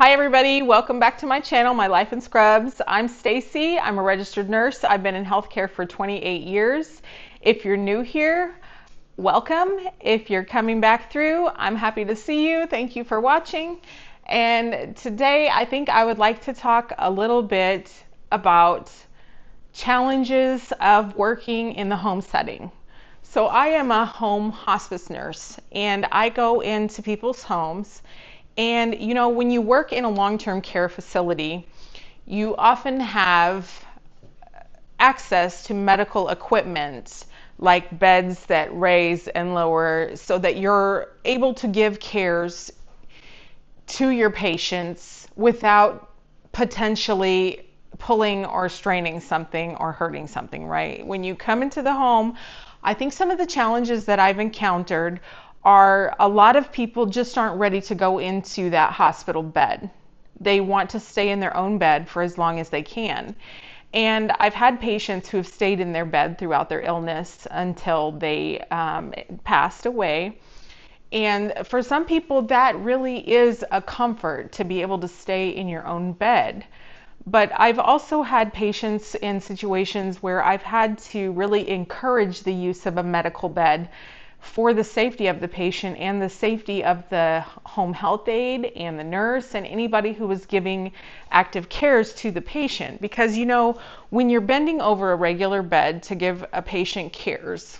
Hi everybody, welcome back to my channel, My Life in Scrubs. I'm Stacy. I'm a registered nurse. I've been in healthcare for 28 years. If you're new here, welcome. If you're coming back through, I'm happy to see you. Thank you for watching. And today I think I would like to talk a little bit about challenges of working in the home setting. So I am a home hospice nurse and I go into people's homes. And you know, when you work in a long-term care facility, you often have access to medical equipment like beds that raise and lower so that you're able to give cares to your patients without potentially pulling or straining something or hurting something, right? When you come into the home, I think some of the challenges that I've encountered are a lot of people just aren't ready to go into that hospital bed. They want to stay in their own bed for as long as they can. And I've had patients who have stayed in their bed throughout their illness until they passed away. And for some people, that really is a comfort to be able to stay in your own bed. But I've also had patients in situations where I've had to really encourage the use of a medical bed for the safety of the patient and the safety of the home health aide and the nurse and anybody who was giving active cares to the patient. Because you know, when you're bending over a regular bed to give a patient cares,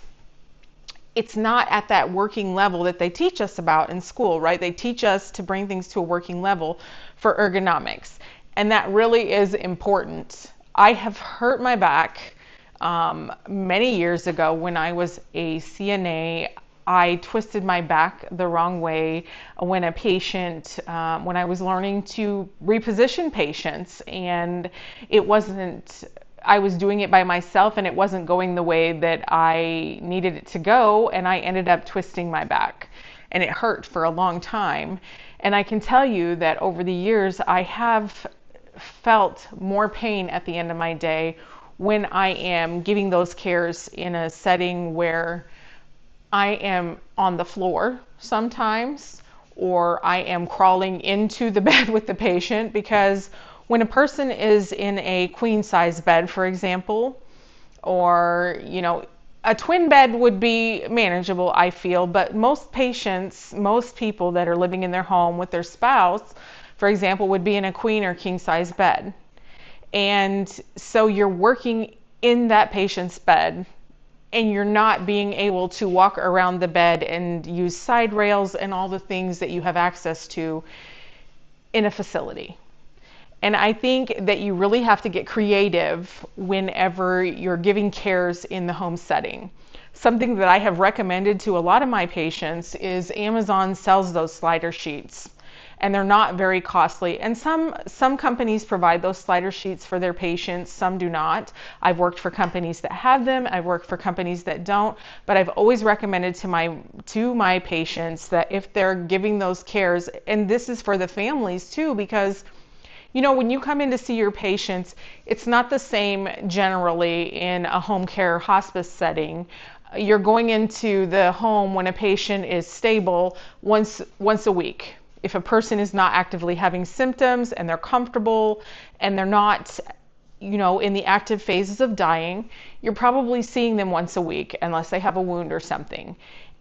it's not at that working level that they teach us about in school, right? They teach us to bring things to a working level for ergonomics. And that really is important. I have hurt my back many years ago when I was a CNA. I twisted my back the wrong way when a patient, when I was learning to reposition patients, and it wasn't, I was doing it by myself and it wasn't going the way that I needed it to go, and I ended up twisting my back and it hurt for a long time. And I can tell you that over the years I have felt more pain at the end of my day when I am giving those cares in a setting where I am on the floor sometimes, or I am crawling into the bed with the patient, because when a person is in a queen size bed, for example, or, you know, a twin bed would be manageable, I feel, but most patients, most people that are living in their home with their spouse, for example, would be in a queen or king size bed. And so you're working in that patient's bed and you're not being able to walk around the bed and use side rails and all the things that you have access to in a facility. And I think that you really have to get creative whenever you're giving cares in the home setting. Something that I have recommended to a lot of my patients is Amazon sells those slider sheets. And they're not very costly. And some companies provide those slider sheets for their patients, some do not. I've worked for companies that have them, I've worked for companies that don't, but I've always recommended to my patients that if they're giving those cares, and this is for the families too, because you know, when you come in to see your patients, it's not the same generally in a home care hospice setting. You're going into the home when a patient is stable once a week. If a person is not actively having symptoms and they're comfortable and they're not, you know, in the active phases of dying, you're probably seeing them once a week unless they have a wound or something.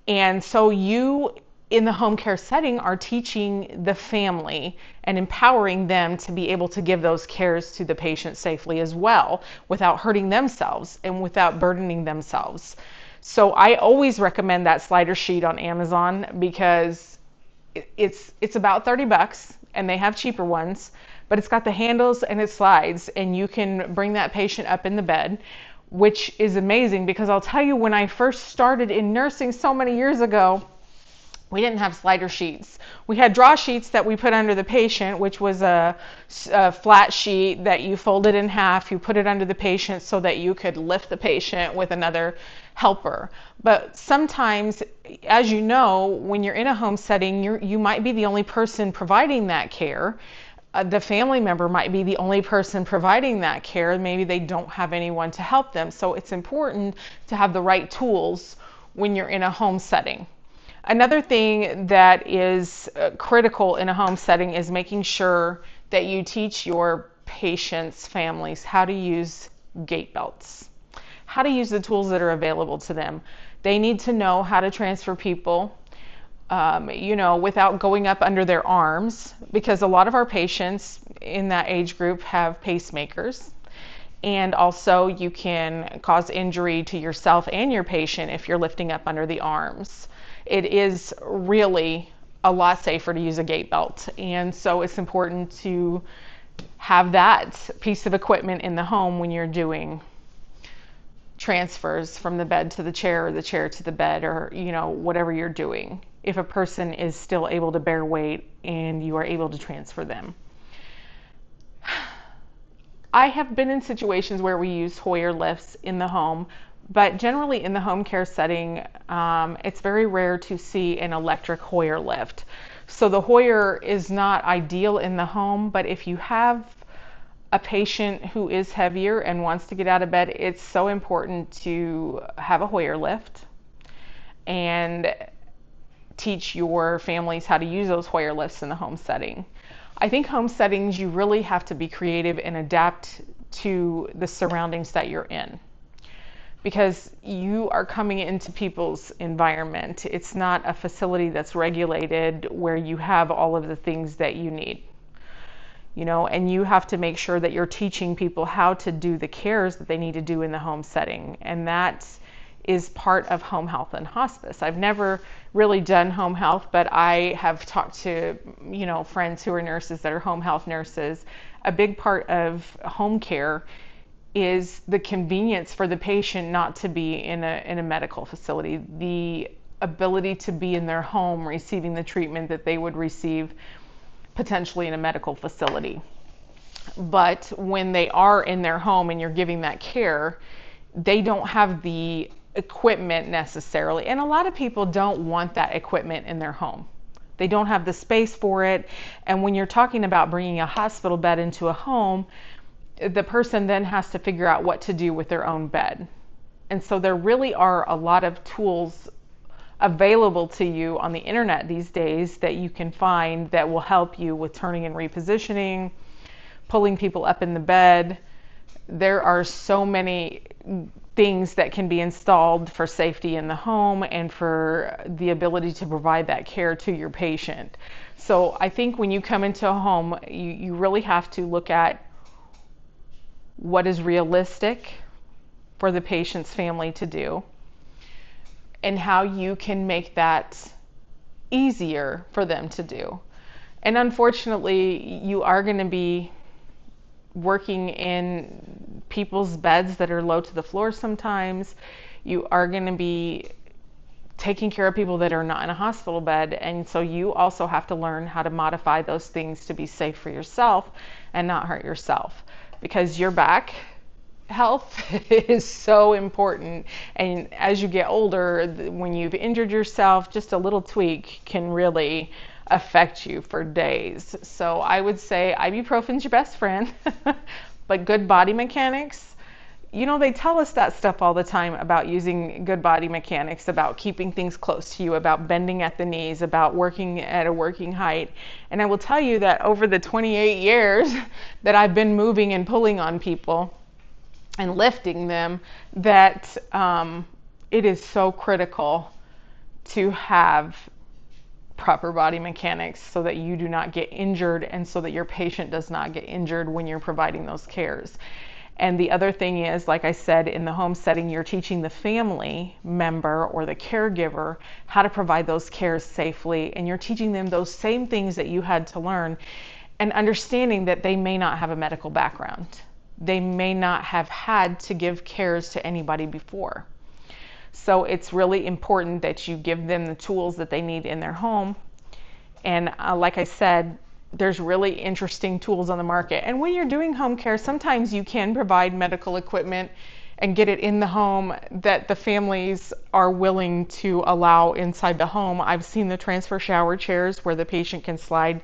And so you, in the home care setting, are teaching the family and empowering them to be able to give those cares to the patient safely as well, without hurting themselves and without burdening themselves. So I always recommend that slider sheet on Amazon, because it's about 30 bucks, and they have cheaper ones, but it's got the handles and it slides and you can bring that patient up in the bed, which is amazing. Because I'll tell you, when I first started in nursing so many years ago, we didn't have slider sheets. We had draw sheets that we put under the patient, which was a flat sheet that you folded in half. You put it under the patient so that you could lift the patient with another helper. But sometimes, as you know, when you're in a home setting, you might be the only person providing that care. The family member might be the only person providing that care. Maybe they don't have anyone to help them. So it's important to have the right tools when you're in a home setting. Another thing that is critical in a home setting is making sure that you teach your patients' families how to use gait belts, how to use the tools that are available to them. They need to know how to transfer people, without going up under their arms, because a lot of our patients in that age group have pacemakers. And also, you can cause injury to yourself and your patient if you're lifting up under the arms. It is really a lot safer to use a gait belt. And so it's important to have that piece of equipment in the home when you're doing transfers from the bed to the chair or the chair to the bed, or whatever you're doing, if a person is still able to bear weight and you are able to transfer them. I have been in situations where we use Hoyer lifts in the home, but generally in the home care setting, it's very rare to see an electric Hoyer lift. So the Hoyer is not ideal in the home, but if you have a patient who is heavier and wants to get out of bed, it's so important to have a Hoyer lift and teach your families how to use those Hoyer lifts in the home setting. I think home settings, you really have to be creative and adapt to the surroundings that you're in, because you are coming into people's environment. It's not a facility that's regulated where you have all of the things that you need. And you have to make sure that you're teaching people how to do the cares that they need to do in the home setting. And that is part of home health and hospice. I've never really done home health, but I have talked to, friends who are nurses that are home health nurses. A big part of home care is the convenience for the patient not to be in a medical facility, the ability to be in their home receiving the treatment that they would receive potentially in a medical facility. But when they are in their home and you're giving that care, they don't have the equipment necessarily. And a lot of people don't want that equipment in their home. They don't have the space for it. And when you're talking about bringing a hospital bed into a home, the person then has to figure out what to do with their own bed. And so there really are a lot of tools available to you on the internet these days that you can find that will help you with turning and repositioning, pulling people up in the bed. There are so many things that can be installed for safety in the home and for the ability to provide that care to your patient. So I think when you come into a home, you really have to look at what is realistic for the patient's family to do, and how you can make that easier for them to do. And unfortunately, you are going to be working in people's beds that are low to the floor sometimes. You are going to be taking care of people that are not in a hospital bed, and so you also have to learn how to modify those things to be safe for yourself and not hurt yourself, because your back health is so important. And as you get older, when you've injured yourself, just a little tweak can really affect you for days. So I would say ibuprofen's your best friend, but good body mechanics, they tell us that stuff all the time about using good body mechanics, about keeping things close to you, about bending at the knees, about working at a working height. And I will tell you that over the 28 years that I've been moving and pulling on people and lifting them, that it is so critical to have proper body mechanics so that you do not get injured and so that your patient does not get injured when you're providing those cares. And the other thing is, like I said, in the home setting, you're teaching the family member or the caregiver how to provide those cares safely, and you're teaching them those same things that you had to learn, and understanding that they may not have a medical background. They may not have had to give cares to anybody before. So it's really important that you give them the tools that they need in their home. And like I said, there's really interesting tools on the market. And when you're doing home care, sometimes you can provide medical equipment and get it in the home that the families are willing to allow inside the home. I've seen the transfer shower chairs where the patient can slide,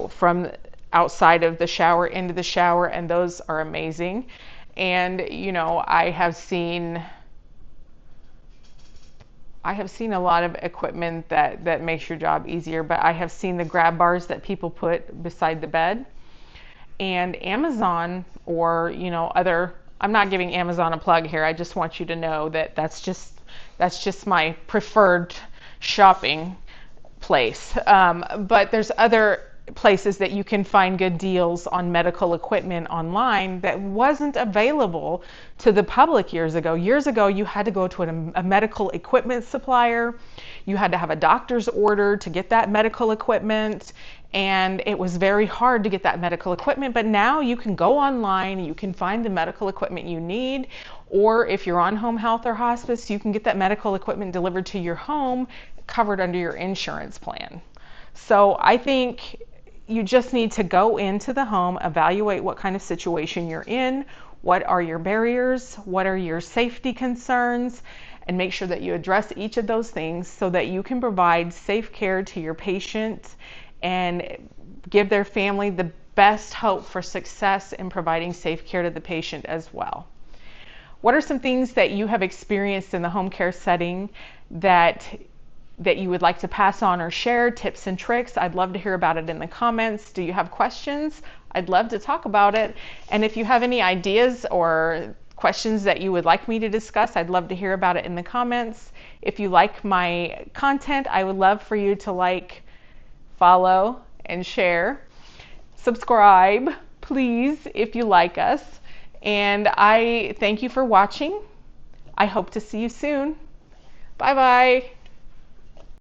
from outside of the shower into the shower, and those are amazing. And I have seen I have seen a lot of equipment that makes your job easier, but I have seen the grab bars that people put beside the bed. And Amazon, or other, I'm not giving Amazon a plug here. I just want you to know that that's just my preferred shopping place. But there's other places that you can find good deals on medical equipment online that wasn't available to the public years ago. Years ago, you had to go to a medical equipment supplier. You had to have a doctor's order to get that medical equipment, and it was very hard to get that medical equipment. But now you can go online, you can find the medical equipment you need, or if you're on home health or hospice, you can get that medical equipment delivered to your home, covered under your insurance plan. So I think you just need to go into the home, evaluate what kind of situation you're in, what are your barriers, what are your safety concerns, and make sure that you address each of those things so that you can provide safe care to your patient and give their family the best hope for success in providing safe care to the patient as well. What are some things that you have experienced in the home care setting that you would like to pass on or share, tips and tricks? I'd love to hear about it in the comments. Do you have questions? I'd love to talk about it. And if you have any ideas or questions that you would like me to discuss, I'd love to hear about it in the comments. If you like my content, I would love for you to like, follow, and share. Subscribe, please, if you like us. And I thank you for watching. I hope to see you soon. Bye-bye.